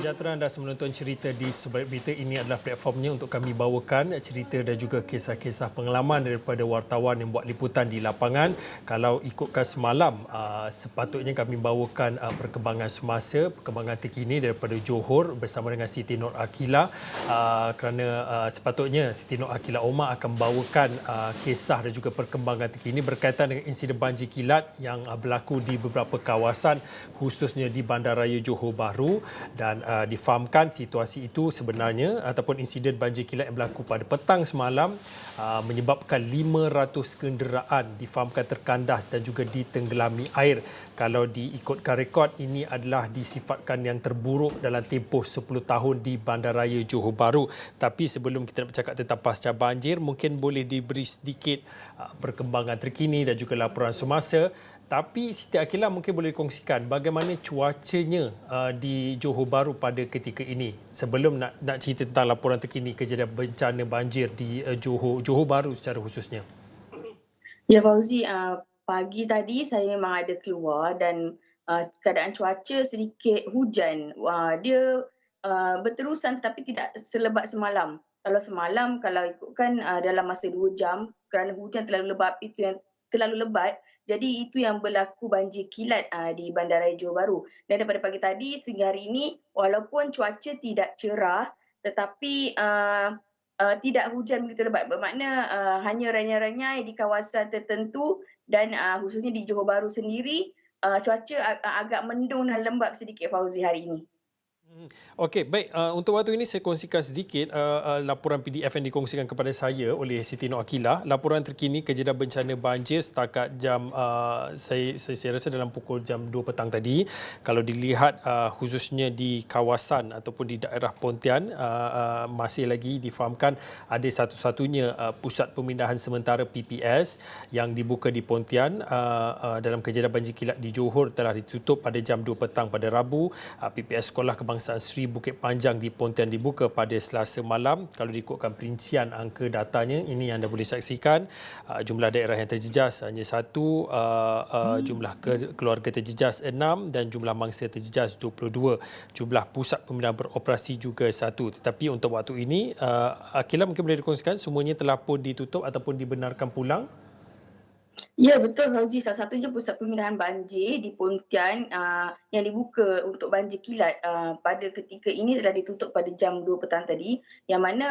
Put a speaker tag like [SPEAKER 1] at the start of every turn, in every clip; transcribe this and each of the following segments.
[SPEAKER 1] Sejahtera anda menonton cerita di Sebaik Berita. Ini adalah platformnya untuk kami bawakan cerita dan juga kisah-kisah pengalaman daripada wartawan yang buat liputan di lapangan. Kalau ikutkan semalam, sepatutnya kami bawakan perkembangan semasa, perkembangan terkini daripada Johor bersama dengan Siti Nur Akila. Kerana sepatutnya Siti Nur Akila Omar akan bawakan kisah dan juga perkembangan terkini berkaitan dengan insiden banjir kilat yang berlaku di beberapa kawasan khususnya di Bandaraya Johor Bahru. Dan difahamkan situasi itu sebenarnya ataupun insiden banjir kilat yang berlaku pada petang semalam menyebabkan 500 kenderaan difahamkan terkandas dan juga ditenggelami air. Kalau diikutkan rekod, ini adalah disifatkan yang terburuk dalam tempoh 10 tahun di Bandaraya Johor Bahru. Tapi sebelum kita nak bercakap tentang pasca banjir, mungkin boleh diberi sedikit perkembangan terkini dan juga laporan semasa. Tapi Siti Akila mungkin boleh kongsikan bagaimana cuacanya di Johor Bahru pada ketika ini sebelum nak cerita tentang laporan terkini kejadian bencana banjir di Johor Bahru secara khususnya.
[SPEAKER 2] Ya Fauzi, pagi tadi saya memang ada keluar dan keadaan cuaca sedikit hujan. Dia berterusan tetapi tidak selebat semalam. Kalau semalam, kalau ikutkan dalam masa 2 jam kerana hujan terlalu lebat, itu yang terlalu lebat, jadi itu yang berlaku banjir kilat di Bandaraya Johor Bahru. Dan daripada pagi tadi sehingga hari ini, walaupun cuaca tidak cerah, tetapi tidak hujan begitu lebat, bermakna hanya renyai-renyai di kawasan tertentu dan khususnya di Johor Bahru sendiri, cuaca agak mendung dan lembap sedikit Fauzi hari ini.
[SPEAKER 1] Okey, baik. Untuk waktu ini saya kongsikan sedikit laporan PDF yang dikongsikan kepada saya oleh Siti Nur Akila. Laporan terkini kejadian bencana banjir setakat jam saya rasa dalam pukul jam 2 petang tadi. Kalau dilihat khususnya di kawasan ataupun di daerah Pontian, masih lagi difahamkan ada satu-satunya pusat pemindahan sementara PPS yang dibuka di Pontian. Dalam kejadian banjir kilat di Johor telah ditutup pada jam 2 petang pada Rabu. PPS Sekolah Kebangsaan Sri Bukit Panjang di Pontian dibuka pada Selasa malam. Kalau diikutkan perincian angka datanya, ini yang anda boleh saksikan. Jumlah daerah yang terjejas hanya 1, jumlah keluarga terjejas 6 dan jumlah mangsa terjejas 22. Jumlah pusat pemindahan beroperasi juga 1. Tetapi untuk waktu ini, Akila mungkin boleh dikongsikan semuanya telah pun ditutup ataupun dibenarkan pulang?
[SPEAKER 2] Ya betul Fauzi, salah satunya pusat pemindahan banjir di Pontian yang dibuka untuk banjir kilat pada ketika ini telah ditutup pada jam 2 petang tadi, yang mana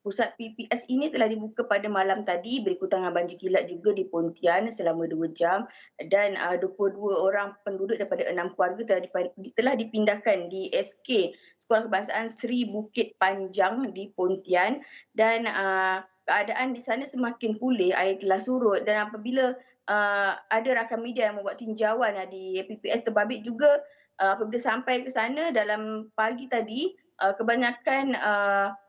[SPEAKER 2] pusat PPS ini telah dibuka pada malam tadi berikutan dengan banjir kilat juga di Pontian selama 2 jam dan 22 orang penduduk daripada 6 keluarga telah dipindahkan di SK Sekolah Kebangsaan Sri Bukit Panjang di Pontian dan keadaan di sana semakin pulih, air telah surut dan apabila ada rakan media yang membuat tinjauan di PPS Terbabit juga apabila sampai ke sana dalam pagi tadi, kebanyakan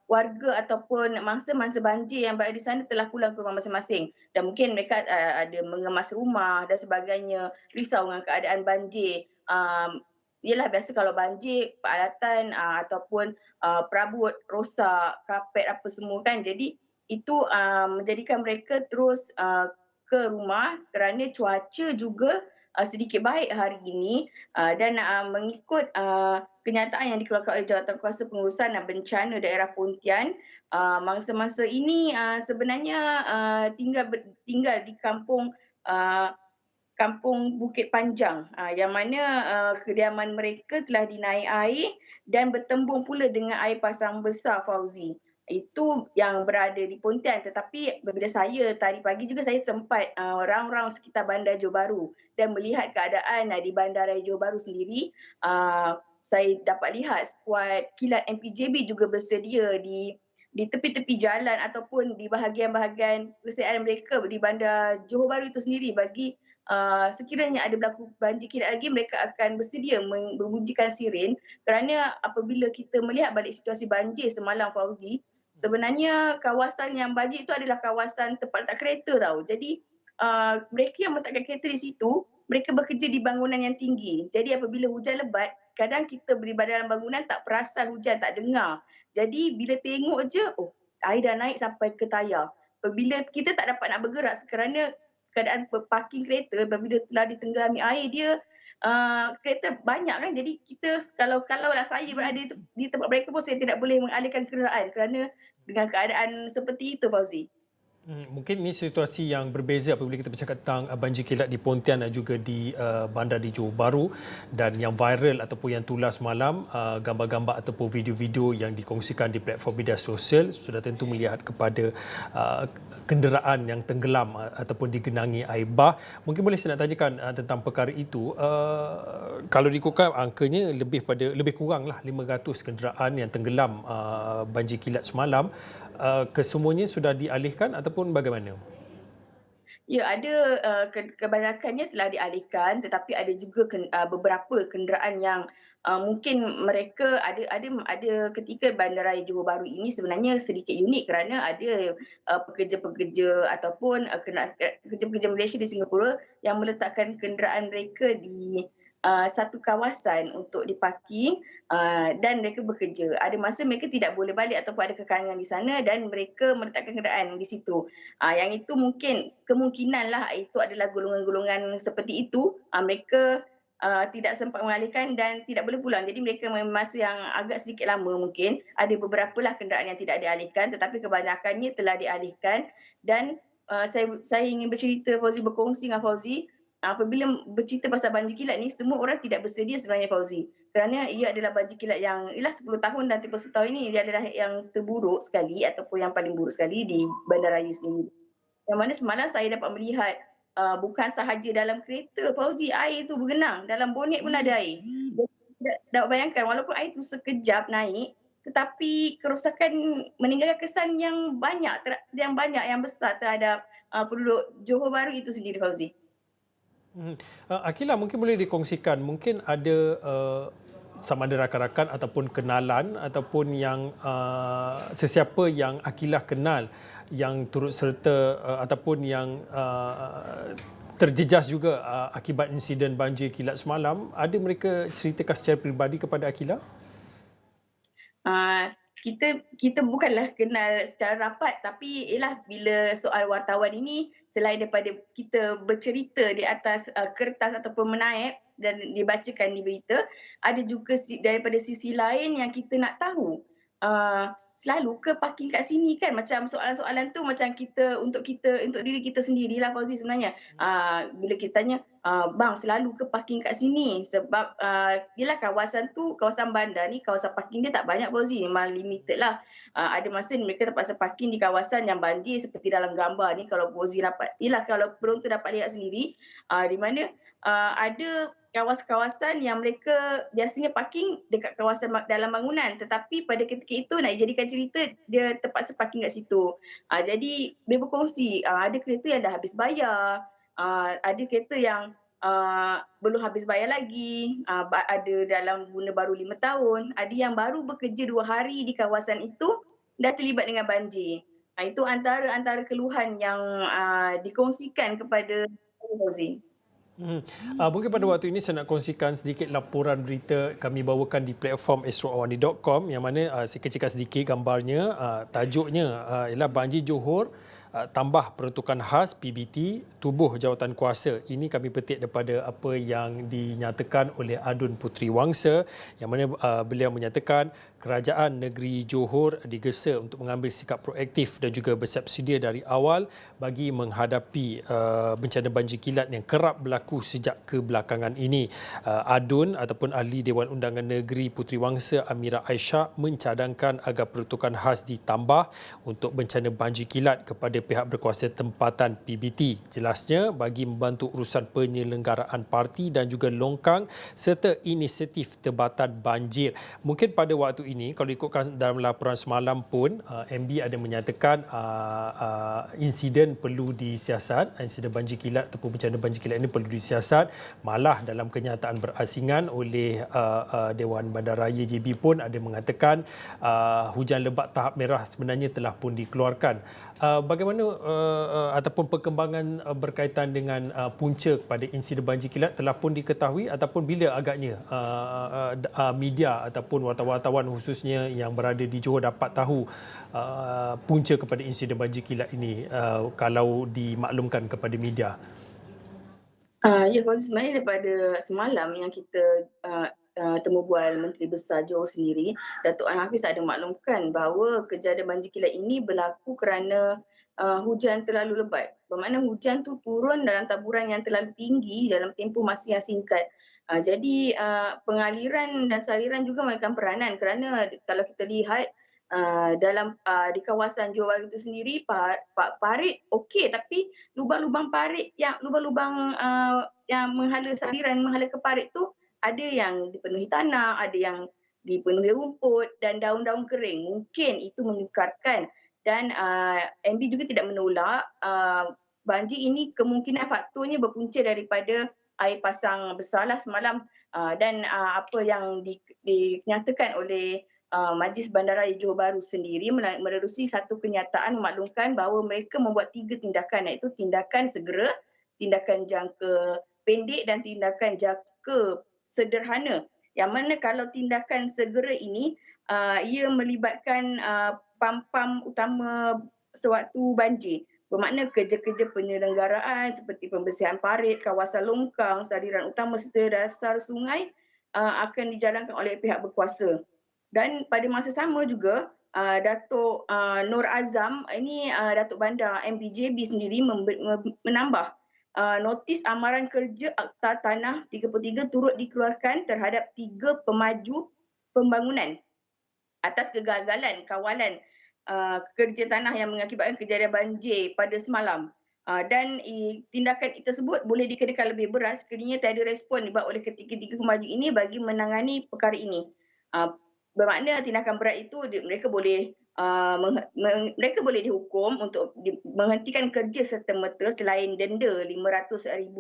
[SPEAKER 2] warga ataupun mangsa-mangsa banjir yang berada di sana telah pulang ke rumah masing-masing dan mungkin mereka ada mengemas rumah dan sebagainya, risau dengan keadaan banjir. Yalah biasa kalau banjir, peralatan ataupun perabot rosak, kapet apa semua kan. Jadi itu menjadikan mereka terus ke rumah kerana cuaca juga sedikit baik hari ini dan mengikut kenyataan yang dikeluarkan oleh Jawatankuasa Pengurusan Bencana Daerah Pontian, mangsa-mangsa ini sebenarnya tinggal di kampung Bukit Panjang yang mana kediaman mereka telah dinaik air dan bertembung pula dengan air pasang besar Fauzi. Itu yang berada di Pontian, tetapi apabila saya tadi pagi juga saya sempat round-round sekitar Bandar Johor Bahru dan melihat keadaan di Bandaraya Johor Bahru sendiri. Saya dapat lihat skuad kilat MPJB juga bersedia di tepi-tepi jalan ataupun di bahagian-bahagian persediaan mereka di Bandar Johor Bahru itu sendiri bagi sekiranya ada berlaku banjir kilat lagi, mereka akan bersedia membunyikan siren kerana apabila kita melihat balik situasi banjir semalam Fauzi, sebenarnya kawasan yang banjir itu adalah kawasan tempat letak kereta tau. Jadi mereka yang meletakkan kereta di situ, mereka bekerja di bangunan yang tinggi. Jadi apabila hujan lebat, kadang kita berada dalam bangunan tak perasan hujan, tak dengar. Jadi bila tengok je, oh air dah naik sampai ke tayar. Apabila kita tak dapat nak bergerak kerana keadaan parking kereta apabila telah ditenggelami air, dia kereta banyak kan, jadi kita kalaulah saya berada di tempat mereka pun saya tidak boleh mengalihkan kenderaan kerana dengan keadaan seperti itu, Fauzi.
[SPEAKER 1] Mungkin ini situasi yang berbeza apabila kita bercakap tentang banjir kilat di Pontian dan juga di bandar di Johor Bahru, dan yang viral ataupun yang tular semalam, gambar-gambar ataupun video-video yang dikongsikan di platform media sosial sudah tentu melihat kepada kenderaan yang tenggelam ataupun digenangi air bah. Mungkin boleh saya nak tanyakan tentang perkara itu. Kalau diikutkan angkanya lebih kuranglah 500 kenderaan yang tenggelam banjir kilat semalam. Kesemuanya sudah dialihkan ataupun bagaimana?
[SPEAKER 2] Ya, ada kebanyakannya telah dialihkan, tetapi ada juga beberapa kenderaan yang mungkin mereka ada ketika Bandaraya Johor Bahru ini sebenarnya sedikit unik kerana ada pekerja-pekerja ataupun pekerja-pekerja Malaysia di Singapura yang meletakkan kenderaan mereka di satu kawasan untuk diparking dan mereka bekerja. Ada masa mereka tidak boleh balik ataupun ada kekarangan di sana dan mereka meletakkan kenderaan di situ. Yang itu mungkin kemungkinanlah itu adalah golongan-golongan seperti itu. Mereka tidak sempat mengalihkan dan tidak boleh pulang. Jadi mereka masa yang agak sedikit lama mungkin. Ada beberapa lah kenderaan yang tidak dialihkan tetapi kebanyakannya telah dialihkan dan saya ingin bercerita Fauzi, berkongsi dengan Fauzi. Apabila bercerita pasal banjir kilat ni, semua orang tidak bersedia sebenarnya, Fauzi. Kerana ia adalah banjir kilat yang 10 tahun dan 30 tahun ini dia adalah yang terburuk sekali ataupun yang paling buruk sekali di bandaraya sendiri. Yang mana semalam saya dapat melihat bukan sahaja dalam kereta, Fauzi, air tu bergenang. Dalam bonet pun ada air. Dapat bayangkan walaupun air tu sekejap naik, tetapi kerosakan meninggalkan kesan yang banyak, yang besar terhadap penduduk Johor Bahru itu sendiri, Fauzi.
[SPEAKER 1] Akila, mungkin boleh dikongsikan, mungkin ada sama ada rakan-rakan ataupun kenalan ataupun yang sesiapa yang Akila kenal yang turut serta ataupun yang terjejas juga akibat insiden banjir kilat semalam, ada mereka ceritakan secara peribadi kepada Akila?
[SPEAKER 2] Kita bukanlah kenal secara rapat, tapi bila soal wartawan ini, selain daripada kita bercerita di atas kertas ataupun menaip dan dibacakan di berita, ada juga daripada sisi lain yang kita nak tahu. Selalu ke parking kat sini kan, macam soalan-soalan tu macam untuk diri kita sendirilah, Fauzi, sebenarnya. Bila kita tanya, bang, selalu ke parking kat sini sebab yelah kawasan tu, kawasan bandar ni, kawasan parking dia tak banyak, Fauzi, memang limited lah. Ada masa mereka terpaksa parking di kawasan yang banjir seperti dalam gambar ni. Kalau Fauzi dapat, kalau penonton dapat lihat sendiri, di mana ada kawasan-kawasan yang mereka biasanya parking dekat kawasan dalam bangunan, tetapi pada ketika itu nak jadikan cerita, dia terpaksa parking kat situ. Jadi dia berkongsi, ada kereta yang dah habis bayar, ada kereta yang belum habis bayar lagi, ada dalam guna baru 5 tahun, ada yang baru bekerja 2 hari di kawasan itu dah terlibat dengan banjir. Itu antara keluhan yang dikongsikan kepada Fauzi.
[SPEAKER 1] Mungkin pada waktu ini saya nak kongsikan sedikit laporan berita kami bawakan di platform astroawani.com yang mana saya kecilkan sedikit gambarnya. Tajuknya ialah banjir Johor tambah peruntukan khas PBT tubuh jawatan kuasa. Ini kami petik daripada apa yang dinyatakan oleh Adun Puteri Wangsa yang mana beliau menyatakan kerajaan negeri Johor digesa untuk mengambil sikap proaktif dan juga bersiap sedia dari awal bagi menghadapi bencana banjir kilat yang kerap berlaku sejak kebelakangan ini. Adun ataupun Ahli Dewan Undangan Negeri Puteri Wangsa Amira Aisyah mencadangkan agar peruntukan khas ditambah untuk bencana banjir kilat kepada pihak berkuasa tempatan PBT. Jelasnya bagi membantu urusan penyelenggaraan parti dan juga longkang serta inisiatif Tempatan Banjir. Mungkin pada waktu ini kalau ikutkan dalam laporan semalam pun MB ada menyatakan insiden perlu disiasat, insiden banjir kilat ataupun bencana banjir kilat ini perlu disiasat. Malah dalam kenyataan berasingan oleh Dewan Bandaraya JB pun ada mengatakan hujan lebat tahap merah sebenarnya telah pun dikeluarkan. Bagaimana ataupun perkembangan berkaitan dengan punca kepada insiden banjir kilat telah pun diketahui ataupun bila agaknya media ataupun wartawan-wartawan khususnya yang berada di Johor dapat tahu punca kepada insiden banjir kilat ini kalau dimaklumkan kepada media?
[SPEAKER 2] Ya, Fauzi, sebenarnya daripada semalam yang kita temu bual Menteri Besar Johor sendiri, Datuk An Hafiz ada maklumkan bahawa kejadian banjir kilat ini berlaku kerana hujan terlalu lebat. Bermakna hujan tu turun dalam taburan yang terlalu tinggi dalam tempoh masa yang singkat. Jadi pengaliran dan saliran juga memainkan peranan, kerana kalau kita lihat di kawasan Johor Bahru itu sendiri parit okey, tapi lubang-lubang parit yang menghala saliran, menghala ke parit tu ada yang dipenuhi tanah, ada yang dipenuhi rumput dan daun-daun kering. Mungkin itu menyukarkan, dan MB juga tidak menolak banjir ini kemungkinan faktornya berpunca daripada air pasang besarlah semalam, dan apa yang dinyatakan oleh Majlis Bandaraya Johor Bahru sendiri menerusi satu kenyataan memaklumkan bahawa mereka membuat 3 tindakan, iaitu tindakan segera, tindakan jangka pendek dan tindakan jangka sederhana. Yang mana kalau tindakan segera ini ia melibatkan pam-pam utama sewaktu banjir. Bermakna kerja-kerja penyelenggaraan seperti pembersihan parit, kawasan longkang, saliran utama serta dasar sungai akan dijalankan oleh pihak berkuasa. Dan pada masa sama juga Datuk Nur Azam, ini Datuk Bandar MPJB sendiri menambah notis amaran kerja Akta Tanah 33 turut dikeluarkan terhadap 3 pemaju pembangunan atas kegagalan kawalan kerja tanah yang mengakibatkan kejadian banjir pada semalam. Dan tindakan tersebut boleh dikenakan lebih berat sekiranya tiada respon dibuat oleh ketiga-tiga pemaju ini bagi menangani perkara ini. Bermakna tindakan berat itu mereka boleh dihukum untuk menghentikan kerja serta-merta selain denda RM500,000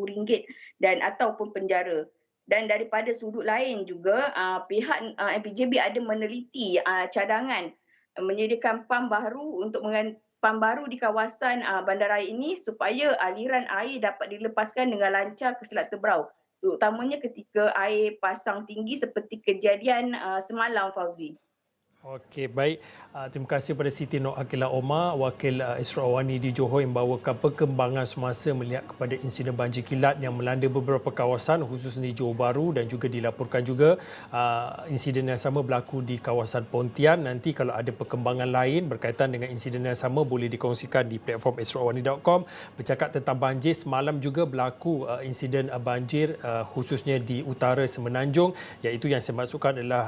[SPEAKER 2] dan ataupun penjara. Dan daripada sudut lain juga pihak MPJB ada meneliti cadangan menyediakan pam baru di kawasan bandaraya ini supaya aliran air dapat dilepaskan dengan lancar ke Selat Tebrau, terutamanya ketika air pasang tinggi seperti kejadian semalam, Fauzi.
[SPEAKER 1] Okey, baik. Terima kasih kepada Siti Nur Aqilah Omar, Wakil Isra Awani di Johor yang membawakan perkembangan semasa melihat kepada insiden banjir kilat yang melanda beberapa kawasan khususnya di Johor Bahru, dan juga dilaporkan juga insiden yang sama berlaku di kawasan Pontian. Nanti kalau ada perkembangan lain berkaitan dengan insiden yang sama boleh dikongsikan di platform esrawani.com. Bercakap tentang banjir, semalam juga berlaku insiden banjir khususnya di utara Semenanjung, iaitu yang saya maksudkan adalah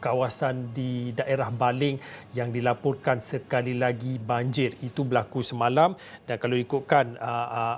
[SPEAKER 1] kawasan di daerah Baling yang dilaporkan sekali lagi banjir. Itu berlaku semalam, dan kalau ikutkan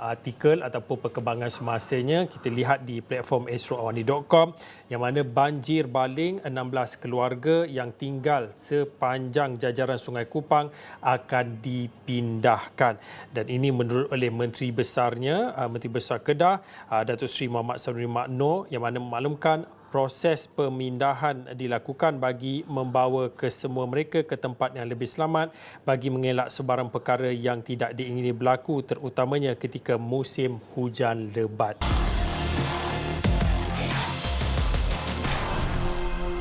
[SPEAKER 1] artikel ataupun perkembangan semasanya, kita lihat di platform esrawani.com yang mana banjir Baling, 16 keluarga yang tinggal sepanjang jajaran Sungai Kupang akan dipindahkan. Dan ini menurut oleh Menteri Besarnya, Menteri Besar Kedah, Datuk Seri Muhammad Saruni Makno, yang mana memaklumkan proses pemindahan dilakukan bagi membawa kesemua mereka ke tempat yang lebih selamat bagi mengelak sebarang perkara yang tidak diingini berlaku, terutamanya ketika musim hujan lebat.